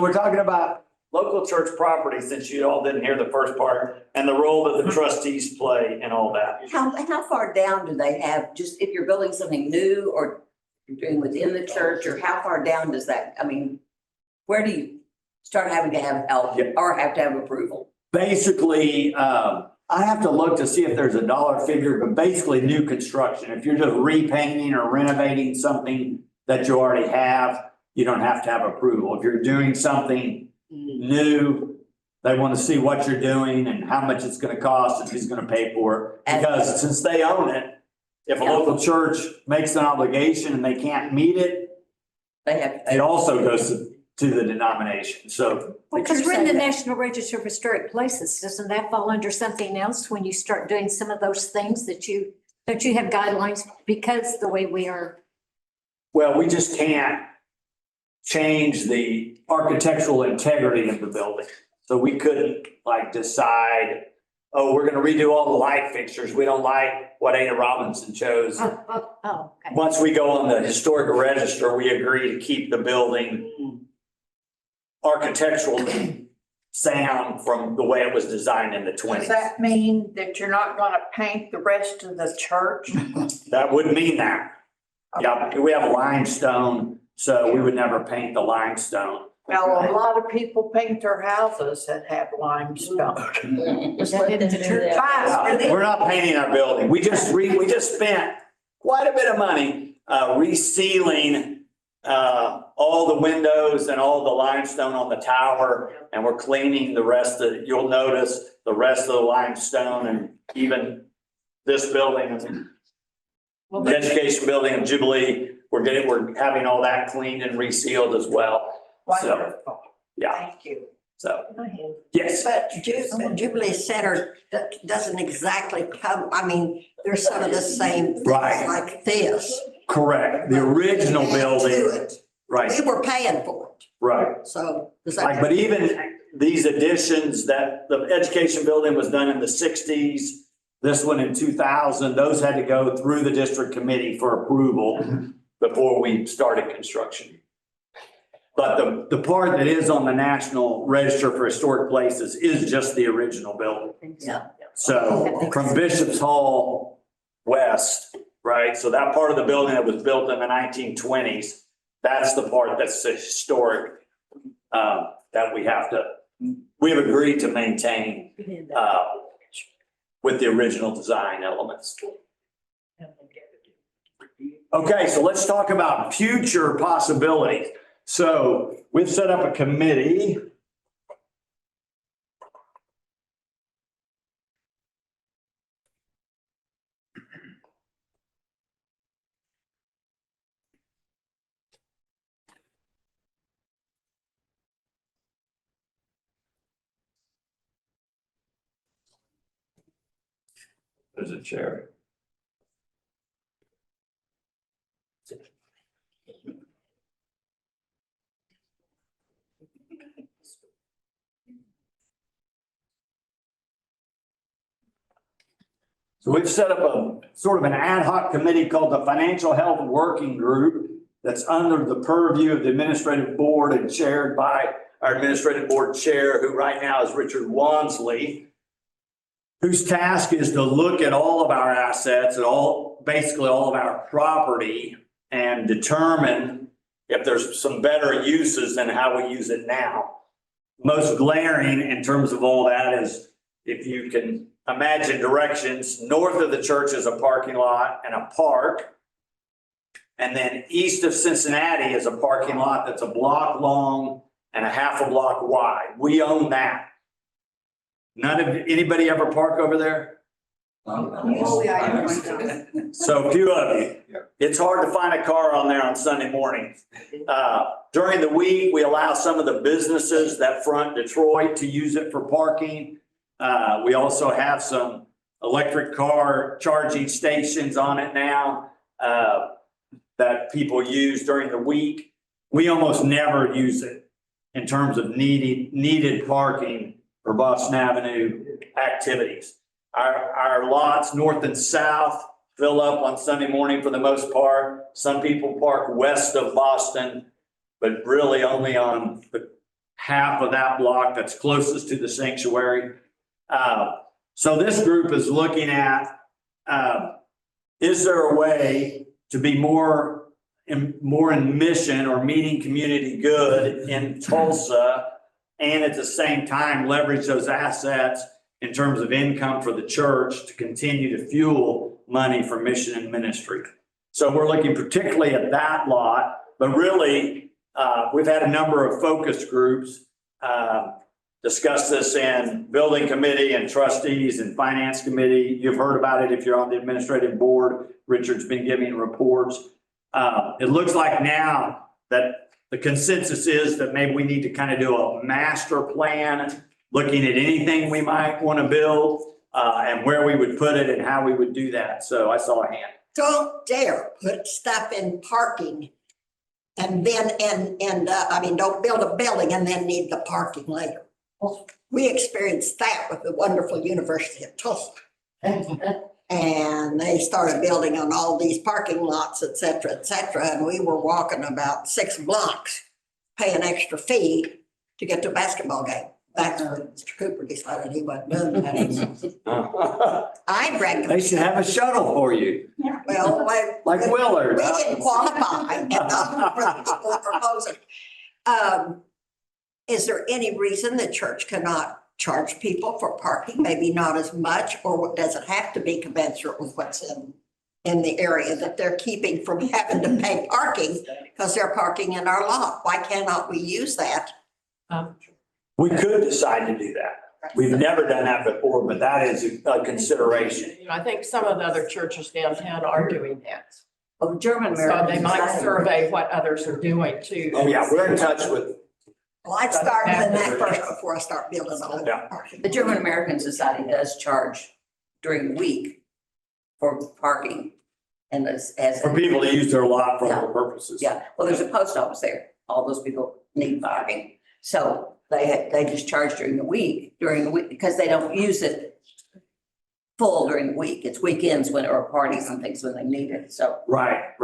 We're talking about local church property, since you all didn't hear the first part, and the role that the trustees play and all that. How far down do they have, just if you're building something new or you're doing within the church, or how far down does that, I mean, where do you start having to have help or have to have approval? Basically, I have to look to see if there's a dollar figure, but basically new construction. If you're just repainting or renovating something that you already have, you don't have to have approval. If you're doing something new, they want to see what you're doing and how much it's going to cost and who's going to pay for it. Because since they own it, if a local church makes an obligation and they can't meet it, They have to pay. it also goes to the denomination. So Because we're in the National Register of Historic Places, doesn't that fall under something else when you start doing some of those things that you have guidelines because the way we are? well, we just can't change the architectural integrity of the building. So we couldn't like decide, oh, we're gonna redo all the light fixtures. We don't like what Ada Robinson chose. Oh, okay. Once we go on the historic register, we agree to keep the building architecturally sound from the way it was designed in the Does twenties. that mean that you're not gonna paint the rest of the church? That would mean that. Yeah, we have limestone, so we would never paint the limestone. Well, a lot of people paint their houses that have limestone. Was that in the church? We're not painting our building. We just spent quite a bit of money resealing all the windows and all the limestone on the tower, and we're cleaning the rest of it. You'll notice the rest of the limestone and even this building, the education building of Jubilee, we're having all that cleaned and resealed as well. So, Wonderful. yeah, Thank you. so, yes. But Jubilee Center doesn't exactly come, I mean, there's some of the same things Right. like this. Correct. The original Add to building, it. right, We were paying for it, right. so. does Like, that- but even these additions that the education building was done in the sixties, this one in 2000, those had to go through the district committee for approval before we started construction. But the part that is on the National Register for Historic Places is just the original building. Yeah. So from Bishop's Hall West, right? So that part of the building that was built in the 1920s, that's the part that's historic, that we've agreed to maintain, with the original design elements. Okay, so let's talk about future possibilities. So we've set up a committee. There's a chair. So we've set up a sort of an ad hoc committee called the Financial Health Working Group that's under the purview of the administrative board and chaired by our administrative board chair, who right now is Richard Wansley, whose task is to look at all of our assets and basically all of our property and determine if there's some better uses than how we use it now. Most glaring in terms of all that is, if you can imagine directions, north of the church is a parking lot and a park. And then east of Cincinnati is a parking lot that's a block long and a half a block wide. We own that. Anybody ever park over there? So a few of you. It's hard to find a car on there on Sunday morning. During the week, we allow some of the businesses that front Detroit to use it for parking. We also have some electric car charging stations on it now that people use during the week. We almost never use it in terms of needed parking for Boston Avenue activities. Our lots north and south fill up on Sunday morning for the most part. Some people park west of Boston, but really only on the half of that block that's closest to the sanctuary. So this group is looking at, is there a way to be more in mission or meeting community good in Tulsa, and at the same time leverage those assets in terms of income for the church to continue to fuel money for mission and ministry. So we're looking particularly at that lot, but really, we've had a number of focus groups discuss this in building committee and trustees and finance committee. You've heard about it if you're on the administrative board. Richard's been giving reports. It looks like now that the consensus is that maybe we need to kind of do a master plan, looking at anything we might want to build, and where we would put it and how we would do that. So I saw a hand. Don't dare put stuff in parking and then, don't build a building and then need the parking later. We experienced that with the wonderful University of Tulsa. And they started building on all these parking lots, et cetera, and we were walking about 6 blocks, paying extra fee to get to a basketball game. That's when Mr. Cooper decided he wasn't doing that. I recommend. They should have a shuttle for you, Well, like Willard. we didn't qualify and for the people proposing. Is there any reason the church cannot charge people for parking? Maybe not as much, or does it have to be commensurate with what's in the area that they're keeping from having to pay parking because they're parking in our lot? Why cannot we use that? We could decide to do that. We've never done that before, but that is a consideration. I think some of the other churches downtown are doing that. Well, the German So American. they might Society- survey what others are doing too. Oh, yeah, we're in touch with, Well, I'd start doing that first before I start building on Yeah. parking. The German American Society does charge during the week for parking and as. for people to use their lot for Yeah. other purposes. Yeah, well, there's a post office there. All those people need parking. So they just charge during the week because they don't use it full during the week. It's weekends or parties and things when they need it. So Right.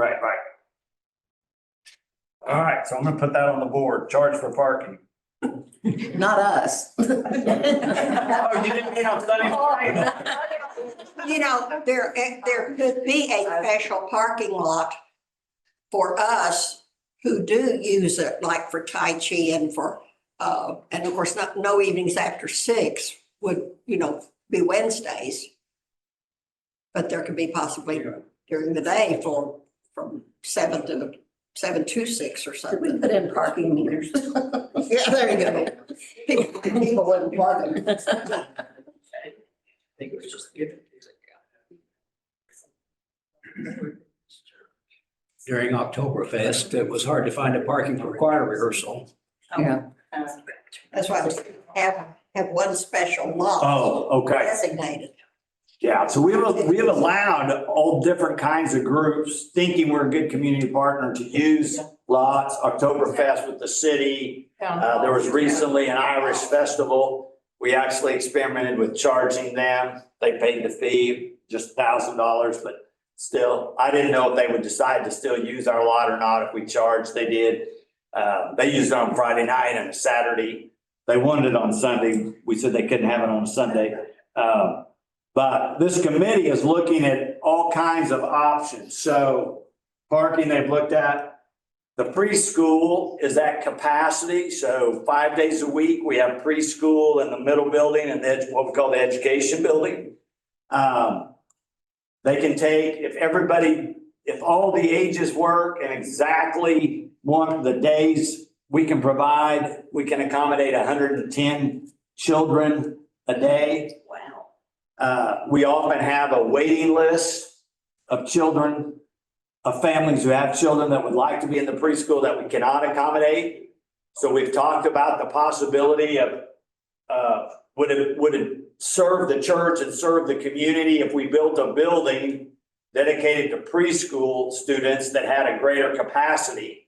All right, so I'm gonna put that on the board, charge for parking. not us. Oh, you didn't mean on Sunday morning? There could be a special parking lot for us who do use it, like for Tai Chi and for, and of course, no evenings after 6 would, be Wednesdays. But there could be possibly during the day from 7 to 6 or Could we something. put in parking meters? Yeah, there you go. People wouldn't park them. I think it was just given. During Oktoberfest, it was hard to find a parking for choir rehearsal. Yeah. That's why we have one special lot Oh, okay. designated. Yeah, so we have allowed all different kinds of groups, thinking we're a good community partner, to use lots. Oktoberfest with the city. There was recently an Irish festival. We actually experimented with charging them. They paid the fee, just $1,000, but still, I didn't know if they would decide to still use our lot or not if we charged. They did. They used it on Friday night and a Saturday. They wanted it on Sunday. We said they couldn't have it on a Sunday. But this committee is looking at all kinds of options. So parking, they've looked at. The preschool is at capacity. So 5 days a week, we have preschool in the middle building and then what we call the education building. They can take, if all the ages work and exactly one of the days we can provide, we can accommodate 110 children a day. Wow. We often have a waiting list of children, of families who have children that would like to be in the preschool that we cannot accommodate. So we've talked about the possibility of, would it serve the church and serve the community if we built a building dedicated to preschool students that had a greater capacity?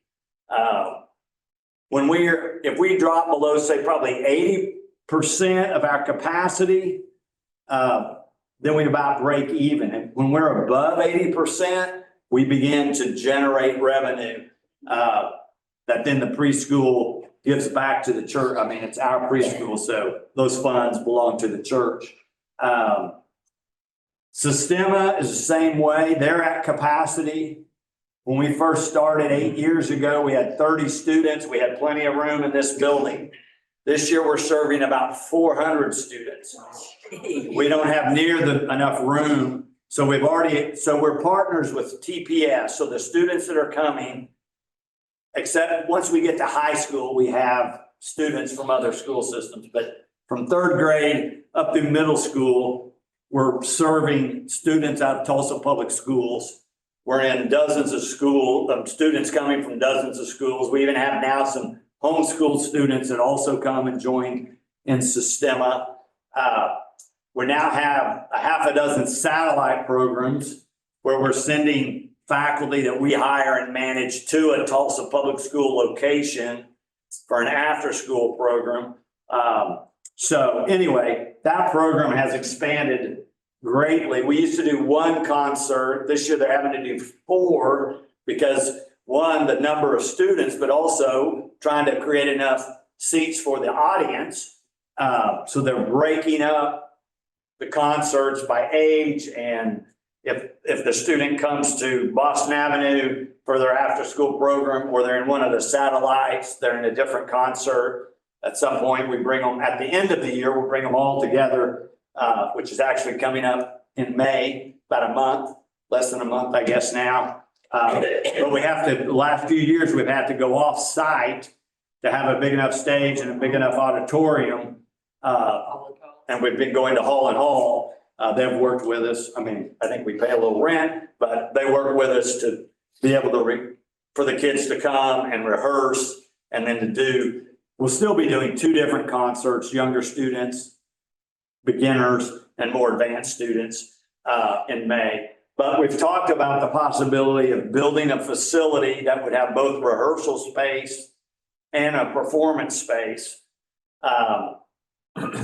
If we drop below, say, probably 80% of our capacity, then we about break even. And when we're above 80%, we begin to generate revenue that then the preschool gives back to the church. I mean, it's our preschool, so those funds belong to the church. Sistema is the same way. They're at capacity. When we first started 8 years ago, we had 30 students. We had plenty of room in this building. This year, we're serving about 400 students. We don't have near enough room. So we're partners with TPS. So the students that are coming, except once we get to high school, we have students from other school systems. But from third grade up through middle school, we're serving students out of Tulsa Public Schools. We're in dozens of students coming from dozens of schools. We even have now some homeschool students that also come and join in Sistema. We now have a half a dozen satellite programs where we're sending faculty that we hire and manage to a Tulsa Public School location for an after-school program. So anyway, that program has expanded greatly. We used to do one concert. This year they're having to do 4 because one, the number of students, but also trying to create enough seats for the audience. So they're breaking up the concerts by age. And if the student comes to Boston Avenue for their after-school program, or they're in one of the satellites, they're in a different concert. At some point, we bring them, at the end of the year, we'll bring them all together, which is actually coming up in May, about a month, less than a month, I guess now. But we have to, the last few years, we've had to go off-site to have a big enough stage and a big enough auditorium. And we've been going to Hall and Hall. They've worked with us. I mean, I think we pay a little rent, but they work with us to be able to, for the kids to come and rehearse and then to do. We'll still be doing 2 different concerts, younger students, beginners, and more advanced students in May. But we've talked about the possibility of building a facility that would have both rehearsal space and a performance space.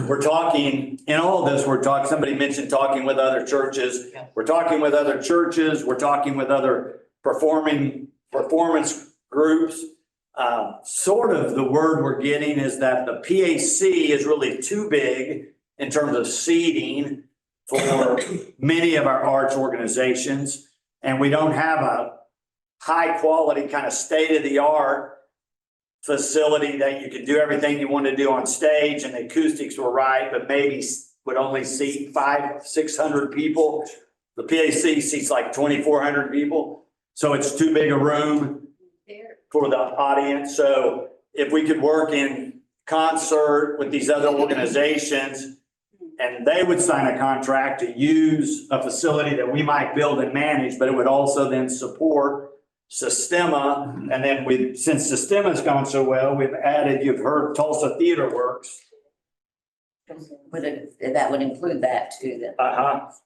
We're talking, in all of this, somebody mentioned talking with other churches. We're talking with other churches. We're talking with other performance groups. Sort of the word we're getting is that the PAC is really too big in terms of seating for many of our arts organizations. And we don't have a high quality kind of state-of-the-art facility that you could do everything you want to do on stage and the acoustics were right, but maybe would only seat 500-600 people. The PAC seats like 2,400 people. So it's too big a room for the audience. So if we could work in concert with these other organizations and they would sign a contract to use a facility that we might build and manage, but it would also then support Sistema. And then since Sistema's gone so well, we've added, you've heard Tulsa Theater Works. That would include that too, then.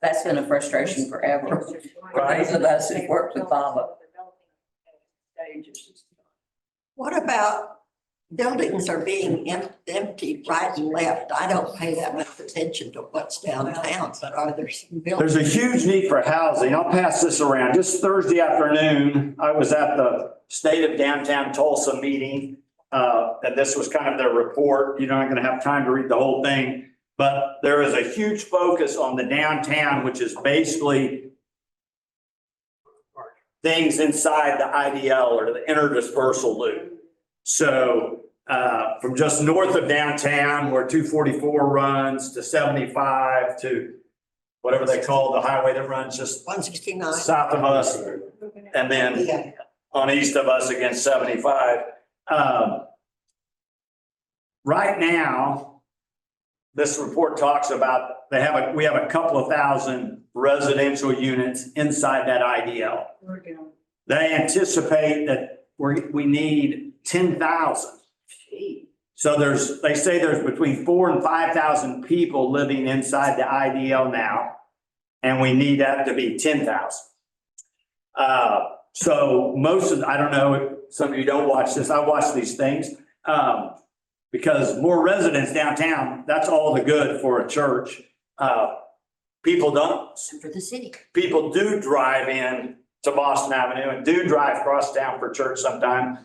That's been a frustration forever. Right. Those of us who've worked with Baba. What about buildings are being emptied right and left? I don't pay that much attention to what's downtown, but are there some buildings? There's a huge need for housing. I'll pass this around. Just Thursday afternoon, I was at the State of Downtown Tulsa meeting. And this was kind of their report. You're not going to have time to read the whole thing, but there is a huge focus on the downtown, which is basically things inside the IDL or the interdispersal loop. So from just north of downtown where 244 runs to 75 to whatever they call the highway that runs just 169. south of us and then on east of us against 75. Right now, this report talks about we have a couple of thousand residential units inside that IDL. They anticipate that we need 10,000. So they say there's between 4,000 and 5,000 people living inside the IDL now, and we need that to be 10,000. So I don't know, some of you don't watch this. I watch these things because more residents downtown, that's all the good for a church. People For the city. people do drive in to Boston Avenue and do drive across town for church sometime.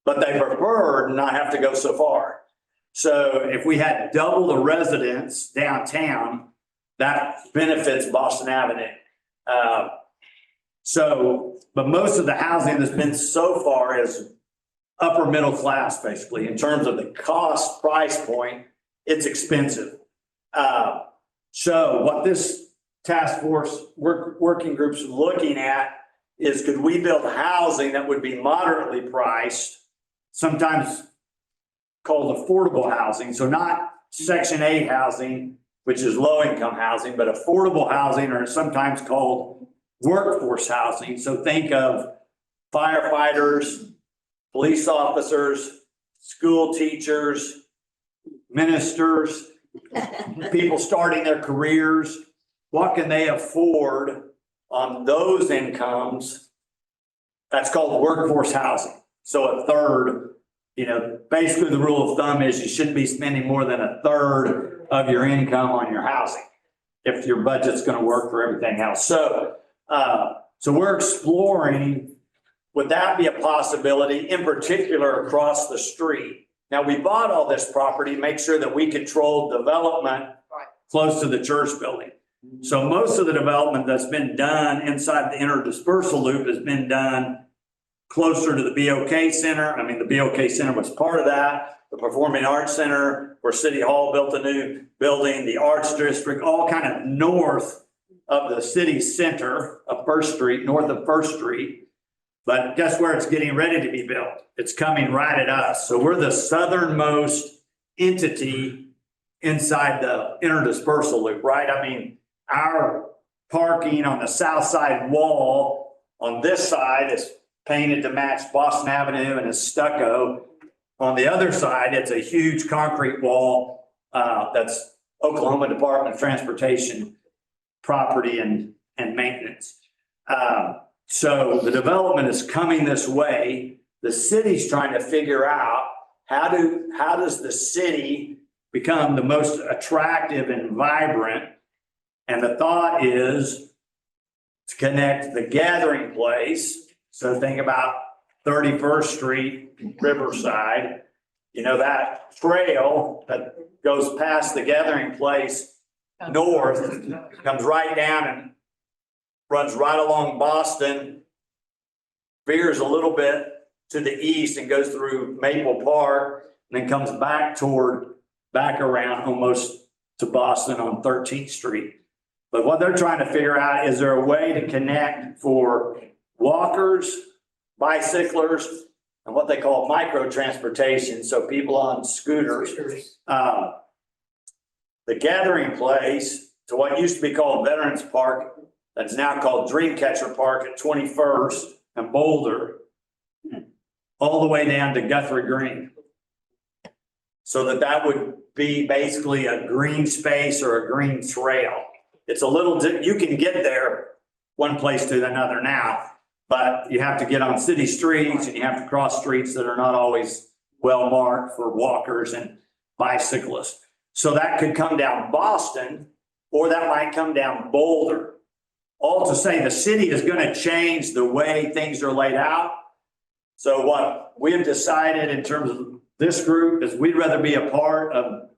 but they prefer not have to go so far. So if we had double the residents downtown, that benefits Boston Avenue. But most of the housing that's been so far is upper middle class, basically, in terms of the cost price point, it's expensive. So what this task force working group's looking at is, could we build housing that would be moderately priced, sometimes called affordable housing, so not Section 8 housing, which is low income housing, but affordable housing, or sometimes called workforce housing. So think of firefighters, police officers, school teachers, ministers, people starting their careers. What can they afford on those incomes? That's called workforce housing. So a third, basically the rule of thumb is you shouldn't be spending more than a third of your income on your housing if your budget's going to work for everything else. So we're exploring, would that be a possibility, in particular across the street? Now, we bought all this property, make sure that we control development close to the church building. So most of the development that's been done inside the interdispersal loop has been done closer to the BOK Center. I mean, the BOK Center was part of that. The Performing Arts Center, where City Hall built a new building, the Arts District, all kind of north of the city center of First Street, north of First Street. But guess where it's getting ready to be built? It's coming right at us. So we're the southernmost entity inside the interdispersal loop, right? I mean, our parking on the south side wall on this side is painted to match Boston Avenue and is stucco. On the other side, it's a huge concrete wall that's Oklahoma Department of Transportation property and maintenance. So the development is coming this way. The city's trying to figure out how does the city become the most attractive and vibrant? And the thought is to connect the gathering place. So think about 31st Street, Riverside, that trail that goes past the gathering place north, comes right down and runs right along Boston, veers a little bit to the east and goes through Maple Park, and then comes back around almost to Boston on 13th Street. But what they're trying to figure out, is there a way to connect for walkers, bicyclers, and what they call micro transportation, so people on scooters. The gathering place to what used to be called Veterans Park, that's now called Dreamcatcher Park at 21st and Boulder, all the way down to Guthrie Green. So that would be basically a green space or a green trail. It's a little, you can get there one place to another now, but you have to get on city streets and you have to cross streets that are not always well marked for walkers and bicyclists. So that could come down Boston, or that might come down Boulder. All to say, the city is going to change the way things are laid out. So what we have decided in terms of this group is we'd rather be a part of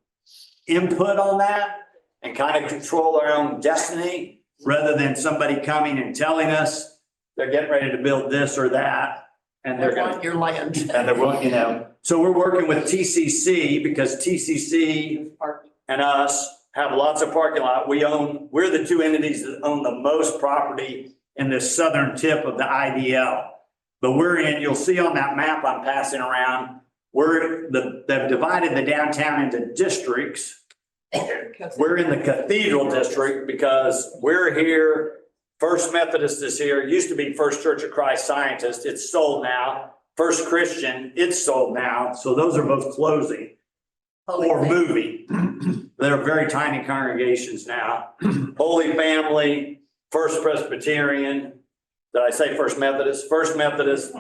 input on that and kind of control our own destiny, rather than somebody coming and telling us they're getting ready to build this or that. And they're going to your land. And they're, so we're working with TCC, because TCC and us have lots of parking lot. We're the two entities that own the most property in this southern tip of the IDL. But you'll see on that map I'm passing around, they've divided the downtown into districts. We're in the Cathedral District because we're here. First Methodist is here. It used to be First Church of Christ Scientist. It's sold now. First Christian, it's sold now. So those are both closing or moving. They're very tiny congregations now. Holy Family, First Presbyterian. Did I say First Methodist? First Methodist,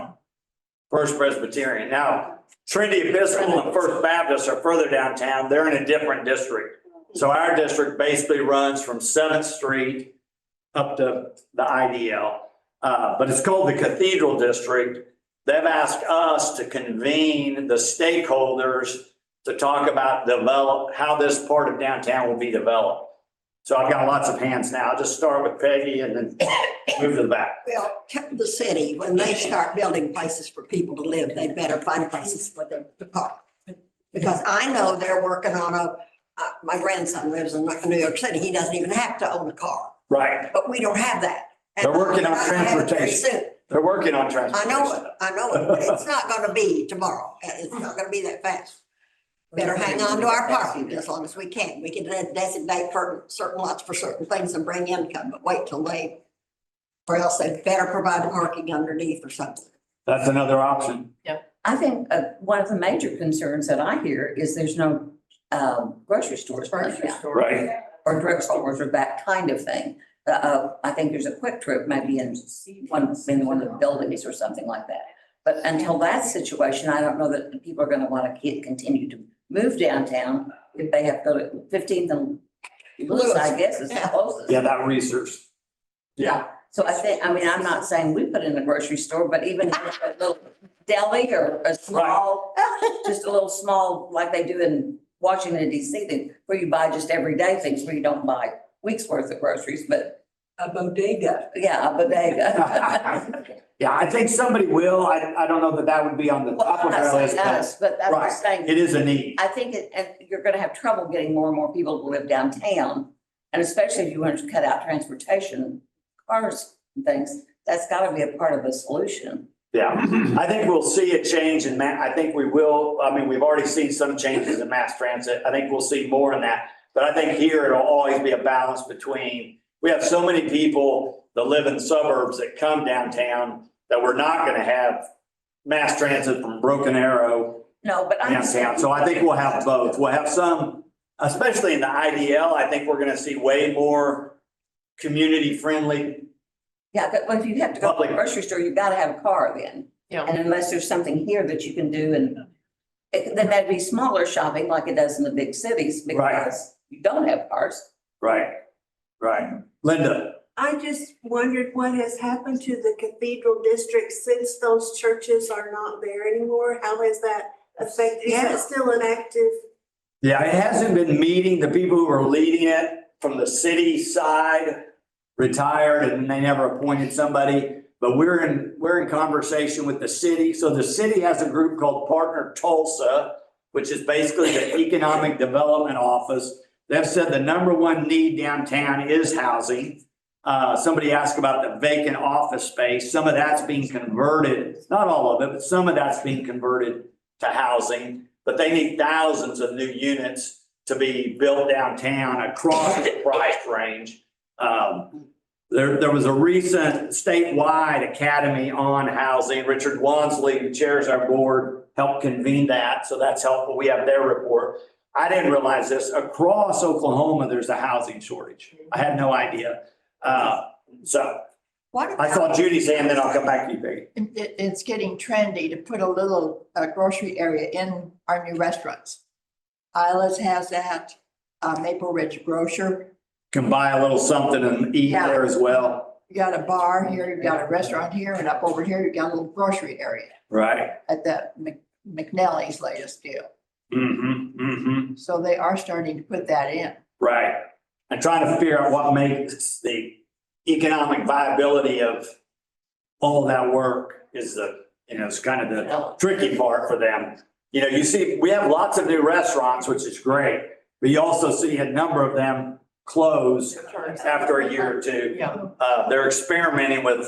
First Presbyterian. Now, Trinity Episcopal and First Baptist are further downtown. They're in a different district. So our district basically runs from 7th Street up to the IDL. But it's called the Cathedral District. they've asked us to convene the stakeholders to talk about how this part of downtown will be developed. So I've got lots of hands now. I'll just start with Peggy and then move to the back. Well, the city, when they start building places for people to live, they better find places for them to park. Because I know they're working on my grandson lives in New York City. He doesn't even have to own a car, Right. but we don't have that. And They're working on we're gonna have it very transportation. soon. They're working on I transportation. know it, but it's not gonna be tomorrow. It's not gonna be that fast. Better hang on to our parking as long as we can. We can designate for certain lots for certain things and bring income, but wait till or else they better provide parking underneath or something. That's another option. I think one of the major concerns that I hear is there's no grocery stores. Grocery now, store. Right. Or drugstores or that kind of thing. I think there's a Quick Trip maybe in one of the buildings or something like that. But until that situation, I don't know that the people are going to want to continue to move downtown if they have to go to 15th and Lewis, I guess, is the closest. Yeah, that research. Yeah. So I mean, I'm not saying we put in a grocery store, but even a little deli or a small, just a little small, like they do in Washington DC, where you buy just everyday things, where you don't buy weeks worth of groceries, but A bodega. yeah, a bodega. Yeah, I think somebody will. I don't know that would be on the Well, top I'm of not their saying list. but us, but I'm Right. just saying, It is a need. I think and you're gonna have trouble getting more and more people to live downtown. And especially if you want to cut out transportation, cars and things, that's gotta be a part of the solution. Yeah, I think we'll see a change in I think we will. I mean, we've already seen some changes in mass transit. I think we'll see more in that. But I think here it'll always be a balance between, we have so many people that live in suburbs that come downtown that we're not gonna have mass transit from Broken Arrow No, but I'm downtown. saying. So I think we'll have both. We'll have some, especially in the IDL, I think we're gonna see way more community friendly. Yeah, but if you have to go to Public. the grocery store, you've gotta have a car then. Yeah. And unless there's something here that you can do and then that'd be smaller shopping like it does in the big cities Right. because you don't have cars. Right, right. Linda, I just wondered what has happened to the cathedral district since those churches are not there anymore? How has that affected? Is that still an active? yeah, it hasn't been meeting. The people who are leading it from the city side retired and they never appointed somebody. But we're in conversation with the city. So the city has a group called Partner Tulsa, which is basically the economic development office. They've said the number one need downtown is housing. Somebody asked about the vacant office space. Some of that's being converted, not all of it, but some of that's being converted to housing. But they need thousands of new units to be built downtown across the price range. There was a recent statewide academy on housing. Richard Wansley, who chairs our board, helped convene that. So that's helpful. We have their report. I didn't realize this. Across Oklahoma, there's a housing shortage. I had no idea. So What I saw about, Judy's hand, then I'll come back to you, Peggy. It's getting trendy to put a little grocery area in our new restaurants. Isla's has that, Maple Ridge Grocer. Can buy a little something and eat Yeah. there as well. You got a bar here, you got a restaurant here, and up over here, you got a little grocery area Right. at the McNally's latest deal. So they are starting to put that in. Right. And trying to figure out what makes the economic viability of all that work is it's kind of the tricky part for them. You know, you see, we have lots of new restaurants, which is great, but you also see a number of them close after a year or two. Yeah. They're experimenting with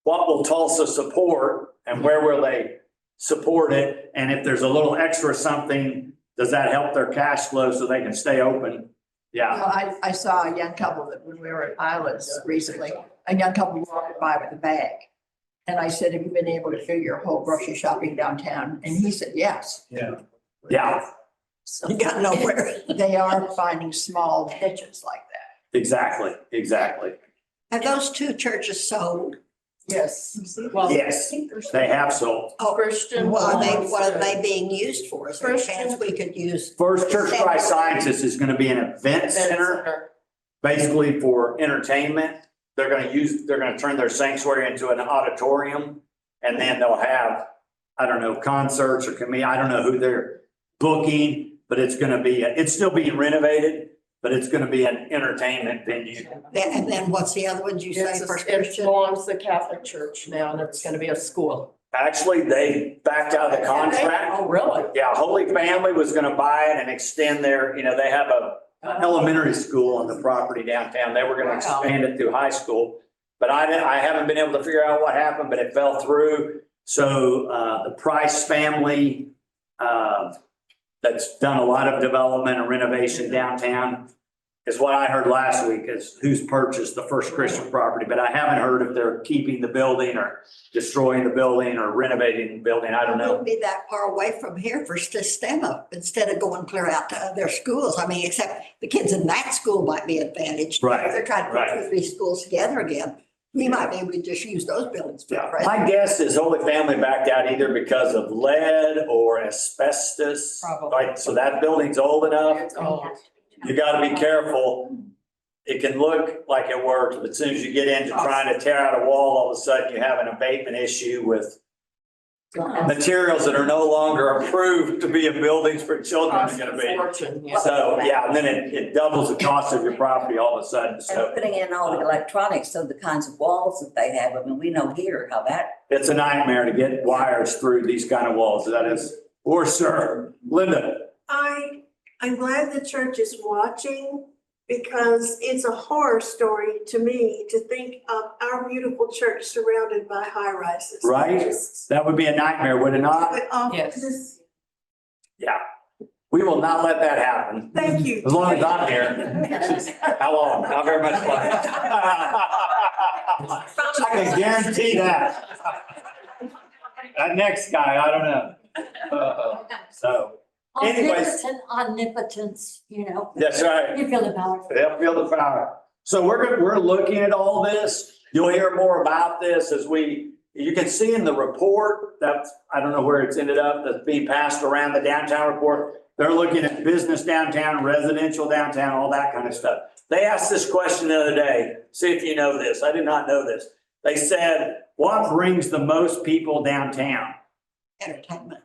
what will Tulsa support and where will they support it? And if there's a little extra something, does that help their cash flow so they can stay open? Yeah, Well, I saw a young couple that when we were at Isla's recently, a young couple walked by with a bag. And I said, have you been able to do your whole grocery shopping downtown? And he said, yes. yeah, you got nowhere. They are finding small niches like that. exactly. Have those two churches sold? Yes. Yes, they have sold. Oh, Christian. what are they being used for? Is there a chance we could use? First Church Christ Sciences is going to be an event center, basically for entertainment. They're going to turn their sanctuary into an auditorium And then they'll have, I don't know, concerts or I don't know who they're booking, but it's gonna be, it's still being renovated, but it's gonna be an entertainment venue. And then what's the other one you say, First It Christian? belongs to the Catholic Church now, and it's gonna be a school. Actually, they backed out of the contract. Oh, really? Yeah, Holy Family was gonna buy it and extend their, they have a elementary school on the property downtown. They were gonna Wow. expand it through high school. But I haven't been able to figure out what happened, but it fell through. So, the Price family, that's done a lot of development and renovation downtown is what I heard last week is who's purchased the First Christian property. But I haven't heard if they're keeping the building or destroying the building or renovating the building. I don't know. Wouldn't be that far away from here for STEMA instead of going clear out to other schools. I mean, except the kids in that school might be advantaged. Right, They're trying to put right. 2 or 3 schools together again. We might be able to just use those buildings for the Yeah, present. my guess is Holy Family backed out either because of lead or asbestos. Probably. Right, so that building's old enough. It's old. You gotta be careful. It can look like it works, but as soon as you get into trying to tear out a wall, all of a sudden you have an abatement issue with materials that are no longer approved to be in buildings for children are gonna be. Fortune, yeah. So, yeah, and then it doubles the cost of your property all of a sudden, And so putting in all the electronics, so the kinds of walls that they have, I mean, we know here how that, it's a nightmare to get wires through these kind of walls, that is, for sure. Linda? I'm glad the church is watching because it's a horror story to me to think of our beautiful church surrounded by high rises. Right? Just- That would be a nightmare, would it not? But, Yes. this- Yeah. We will not let that happen, Thank you. as long as I'm here. How long? Not very much longer. I can guarantee that. That next guy, I don't know. So, anyways, Omnipotence, that's right. you feel about it. They'll feel the power. So we're looking at all this. You'll hear more about this as you can see in the report that, I don't know where it's ended up, that's being passed around the downtown report. They're looking at business downtown, residential downtown, all that kind of stuff. They asked this question the other day, see if you know this. I did not know this. They said, what brings the most people downtown? Entertainment.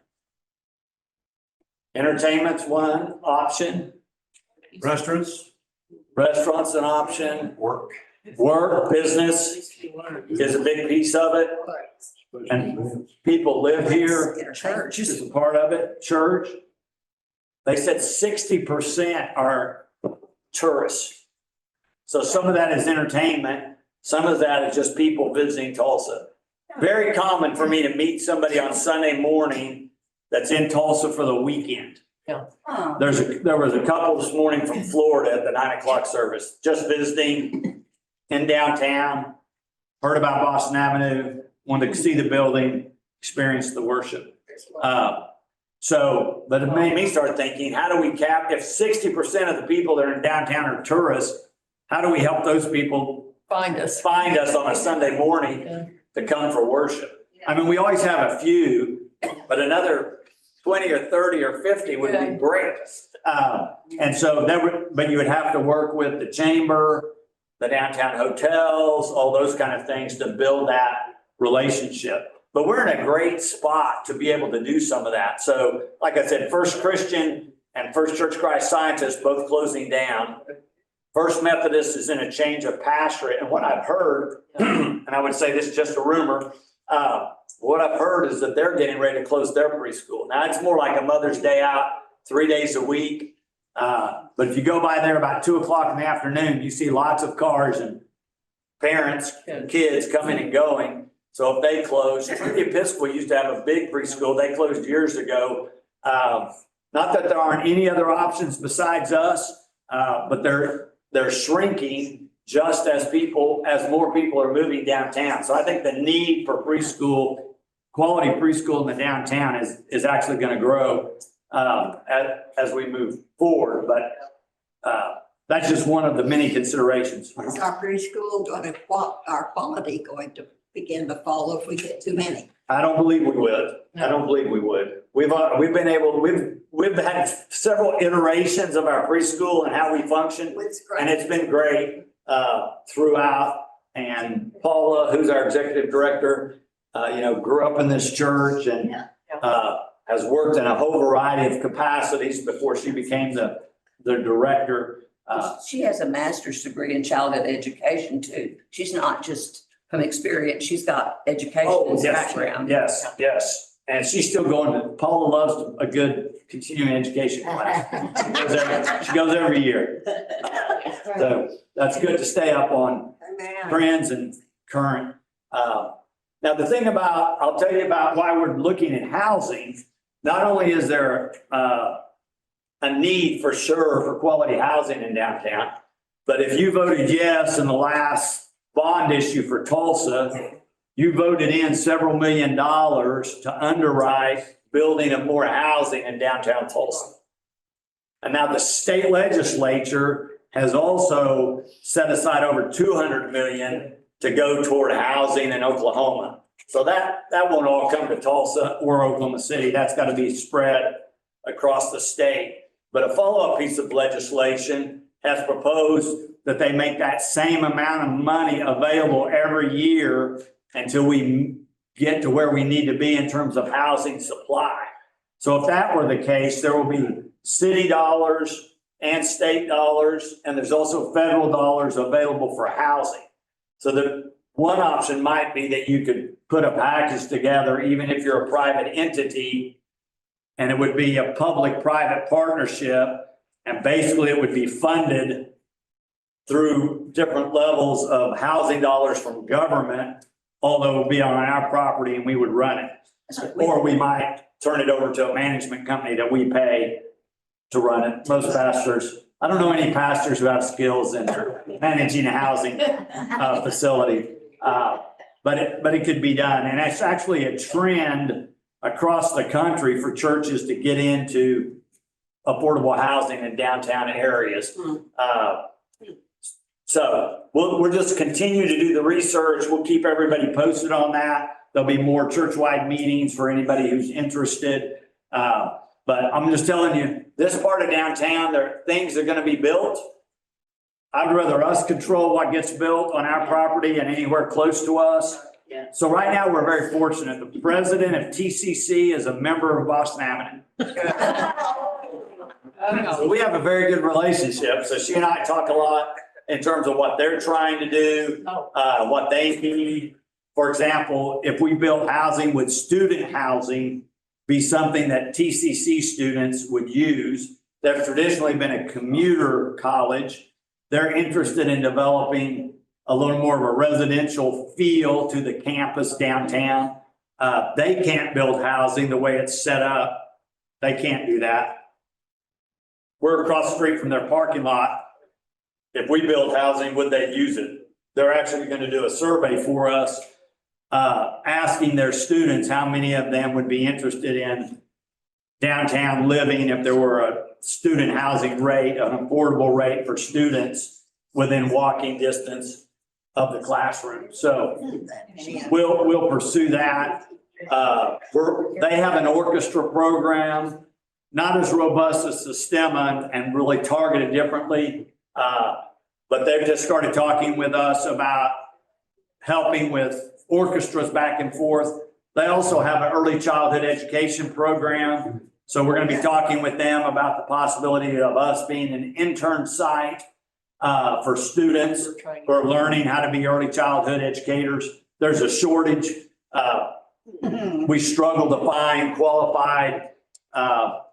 Entertainment's one option. Restaurants, Restaurants an option. work. Work, business is a big piece of it. And people live here. Church. Is a part of it. Church. They said 60% are tourists. So some of that is entertainment. Some of that is just people visiting Tulsa. Very common for me to meet somebody on Sunday morning that's in Tulsa for the weekend. oh, There was a couple this morning from Florida at the 9 o'clock service, just visiting in downtown, heard about Boston Avenue, wanted to see the building, experience the worship. But it made me start thinking, how do we if 60% of the people that are in downtown are tourists, how do we help those people Find us. find us on a Sunday morning to come for worship? I mean, we always have a few, but another 20 or 30 or 50 would be great. And so but you would have to work with the chamber, the downtown hotels, all those kind of things to build that relationship. But we're in a great spot to be able to do some of that. So like I said, First Christian and First Church Christ Scientist both closing down. First Methodist is in a change of pastorate. And what I've heard, and I would say this is just a rumor, what I've heard is that they're getting ready to close their preschool. Now, it's more like a Mother's Day out, 3 days a week. But if you go by there about 2 o'clock in the afternoon, you see lots of cars and parents and kids coming and going. So if they close, the Episcopal used to have a big preschool. They closed years ago. Not that there aren't any other options besides us, but they're shrinking just as more people are moving downtown. So I think the need for preschool, quality preschool in the downtown is actually going to grow as we move forward. But that's just one of the many considerations. Is our preschool our quality going to begin to fall if we get too many? I don't believe we would. I don't believe we would. We've had several iterations of our preschool and how we function, and it's been great throughout. And Paula, who's our executive director, grew up in this church and, has worked in a whole variety of capacities before she became the director. She has a master's degree in childhood education too. She's not just from experience, she's got education Oh, yes, background. yes. And she's still going to, Paula loves a good continuing education class. She goes every year. So that's good to stay up on trends and current. Now, the thing about, I'll tell you about why we're looking at housing. Not only is there a need for sure for quality housing in downtown, but if you voted yes in the last bond issue for Tulsa, you voted in several $1 million to underwrite building of more housing in downtown Tulsa. And now the state legislature has also set aside over 200 million to go toward housing in Oklahoma. So that won't all come to Tulsa or Oklahoma City. That's got to be spread across the state. But a follow-up piece of legislation has proposed that they make that same amount of money available every year until we get to where we need to be in terms of housing supply. So if that were the case, there will be city dollars and state dollars, and there's also federal dollars available for housing. So the one option might be that you could put a package together, even if you're a private entity, and it would be a public-private partnership, and basically it would be funded through different levels of housing dollars from government, although it would be on our property and we would run it. Or we might turn it over to a management company that we pay to run it. Most pastors, I don't know any pastors who have skills in managing a housing facility. But it could be done. And it's actually a trend across the country for churches to get into affordable housing in downtown areas. So we'll just continue to do the research. We'll keep everybody posted on that. There'll be more church-wide meetings for anybody who's interested. But I'm just telling you, this part of downtown, things are going to be built. I'd rather us control what gets built on our property and anywhere close to us. Yeah. So right now, we're very fortunate. The president of TCC is a member of Boston Avenue. So we have a very good relationship. So she and I talk a lot in terms of what they're trying to do, what they need. For example, if we build housing, would student housing be something that TCC students would use? They've traditionally been a commuter college. They're interested in developing a little more of a residential feel to the campus downtown. They can't build housing the way it's set up. They can't do that. We're across the street from their parking lot. If we build housing, would they use it? They're actually going to do a survey for us, asking their students how many of them would be interested in downtown living if there were a student housing rate, an affordable rate for students within walking distance of the classroom. So we'll pursue that. They have an orchestra program, not as robust as Sistema and really targeted differently. But they've just started talking with us about helping with orchestras back and forth. They also have an early childhood education program. So we're going to be talking with them about the possibility of us being an intern site for students who are learning how to be early childhood educators. There's a shortage. We struggle to find qualified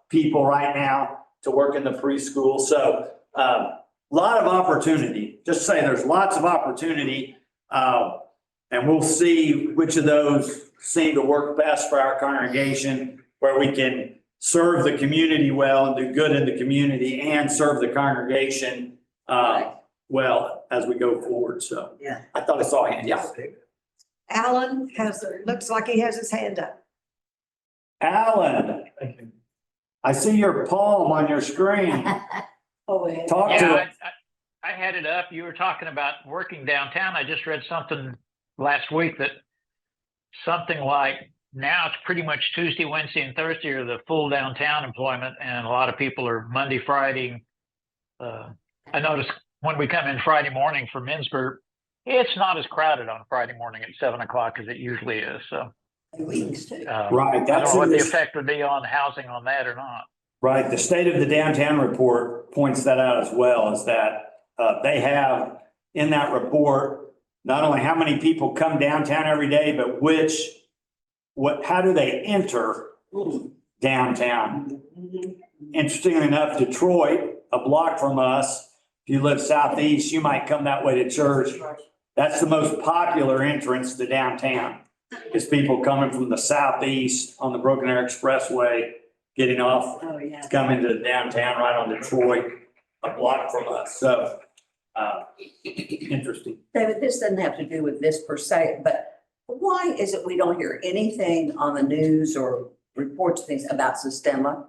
people right now to work in the preschool. So a lot of opportunity. Just say there's lots of opportunity. And we'll see which of those seem to work best for our congregation, where we can serve the community well and do good in the community and serve the congregation well as we go forward. So Yeah. I thought I saw a hand. Yeah. Alan looks like he has his hand up. Alan, I see your palm on your screen. Talk to Yeah, us. I had it up. You were talking about working downtown. I just read something last week that something like now it's pretty much Tuesday, Wednesday, and Thursday are the full downtown employment, and a lot of people are Monday, Friday. I noticed when we come in Friday morning from Minnsburg, it's not as crowded on Friday morning at 7 o'clock as it usually is. So, Wiggs too. Right, I don't that's know what in the this- effect would be on housing on that or not. Right, the State of the Downtown report points that out as well, is that they have in that report, not only how many people come downtown every day, but how do they enter downtown? Interestingly enough, Detroit, a block from us, if you live southeast, you might come that way to church. That's the most popular entrance to downtown, is people coming from the southeast on the Broken Arrow Expressway, getting off Oh, yeah. to come into downtown right on Detroit, a block from us. So, interesting. David, this doesn't have to do with this per se, but why is it we don't hear anything on the news or reports things about Sistema?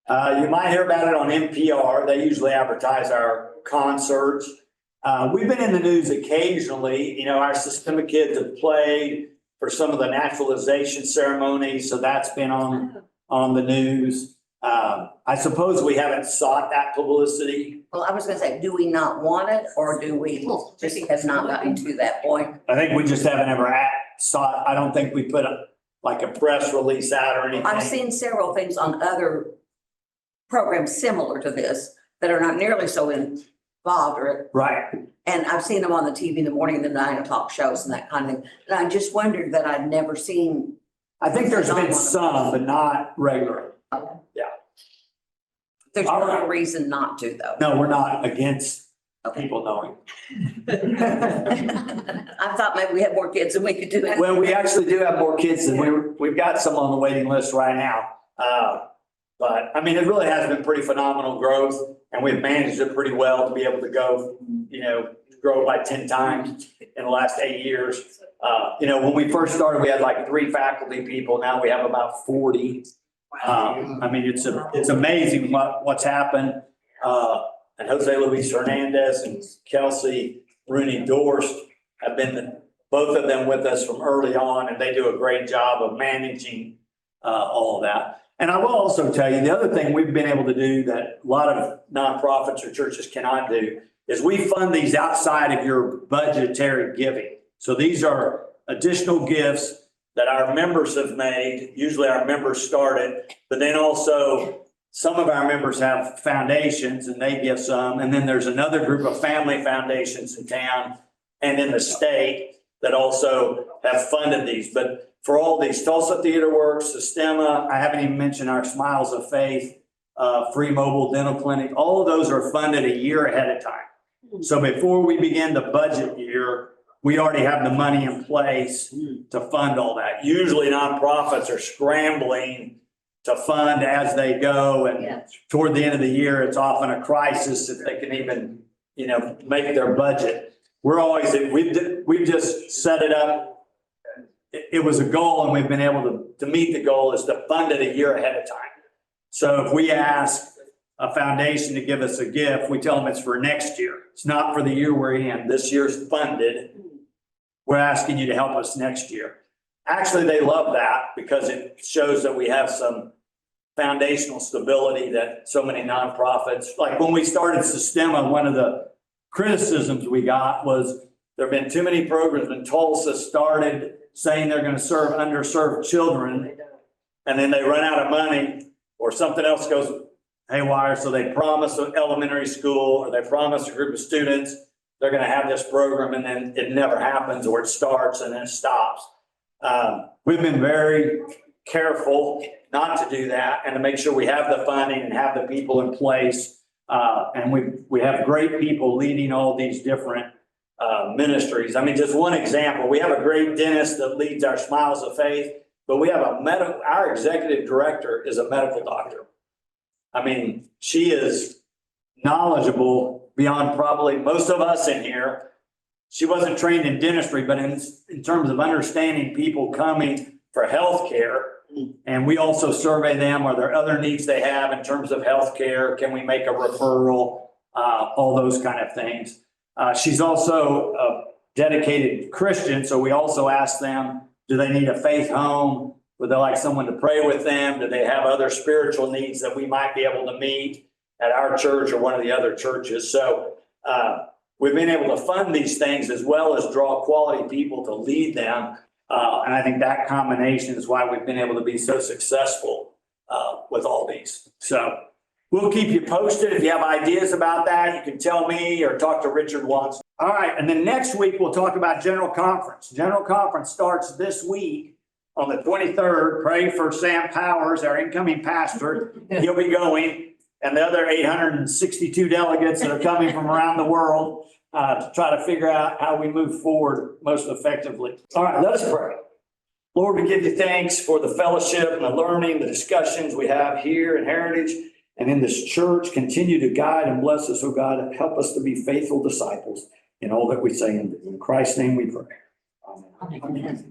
You might hear about it on NPR. They usually advertise our concerts. We've been in the news occasionally. You know, our Sistema kids have played for some of the naturalization ceremonies, so that's been on the news. I suppose we haven't sought that publicity. Well, I was gonna say, do we not want it, or do we just have not gotten to that point? I think we just haven't ever sought, I don't think we put like a press release out or anything. I've seen several things on other programs similar to this that are not nearly so involved, Right. and I've seen them on the TV in the morning, the 9 o'clock shows and that kind of thing. And I just wondered that I'd never seen. I think there's been some, but not regular. There's All no right. reason not to, though. No, we're not against Okay. people knowing. I thought maybe we had more kids and we could do that. Well, we actually do have more kids than we've got some on the waiting list right now. But I mean, it really has been pretty phenomenal growth, and we've managed it pretty well to be able to go, grow by 10 times in the last 8 years. When we first started, we had like 3 faculty people. Now we have about 40. I mean, it's amazing what's happened. And Jose Luis Hernandez and Kelsey Rooney Dorst have been both of them with us from early on, and they do a great job of managing all of that. And I will also tell you, the other thing we've been able to do that a lot of nonprofits or churches cannot do is we fund these outside of your budgetary giving. So these are additional gifts that our members have made. Usually our members started, but then also some of our members have foundations and they give some. And then there's another group of family foundations in town and in the state that also have funded these. But for all these, Tulsa Theater Works, Sistema, I haven't even mentioned our Smiles of Faith, Free Mobile Dental Clinic, all of those are funded a year ahead of time. So before we begin the budget year, we already have the money in place to fund all that. Usually nonprofits are scrambling to fund as they go. And toward the end of the year, it's often a crisis if they can even, make their budget. We're always, we've just set it up. It was a goal, and we've been able to meet the goal is to fund it a year ahead of time. So if we ask a foundation to give us a gift, we tell them it's for next year. It's not for the year we're in. This year's funded. We're asking you to help us next year. Actually, they love that because it shows that we have some foundational stability that so many nonprofits, like when we started Sistema, one of the criticisms we got was there have been too many programs when Tulsa started saying they're going to serve underserved children, and then they run out of money or something else goes haywire. So they promise an elementary school or they promise a group of students they're going to have this program, and then it never happens, or it starts and then it stops. We've been very careful not to do that and to make sure we have the funding and have the people in place. And we have great people leading all these different ministries. I mean, just one example, we have a great dentist that leads our Smiles of Faith, but we have our executive director is a medical doctor. I mean, she is knowledgeable beyond probably most of us in here. She wasn't trained in dentistry, but in terms of understanding people coming for healthcare, and we also survey them, are there other needs they have in terms of healthcare? Can we make a referral? All those kind of things. She's also a dedicated Christian, so we also ask them, do they need a faith home? Would they like someone to pray with them? Do they have other spiritual needs that we might be able to meet at our church or one of the other churches? So we've been able to fund these things as well as draw quality people to lead them. And I think that combination is why we've been able to be so successful with all these. So we'll keep you posted. If you have ideas about that, you can tell me or talk to Richard Watson. All right, and then next week, we'll talk about General Conference. General Conference starts this week on the 23rd. Pray for Sam Powers, our incoming pastor. He'll be going, and the other 862 delegates that are coming from around the world to try to figure out how we move forward most effectively. All right, let us pray. Lord, we give you thanks for the fellowship and the learning, the discussions we have here in Heritage and in this church. Continue to guide and bless us, oh God, and help us to be faithful disciples in all that we say and do. In Christ's name we pray. Amen. Amen.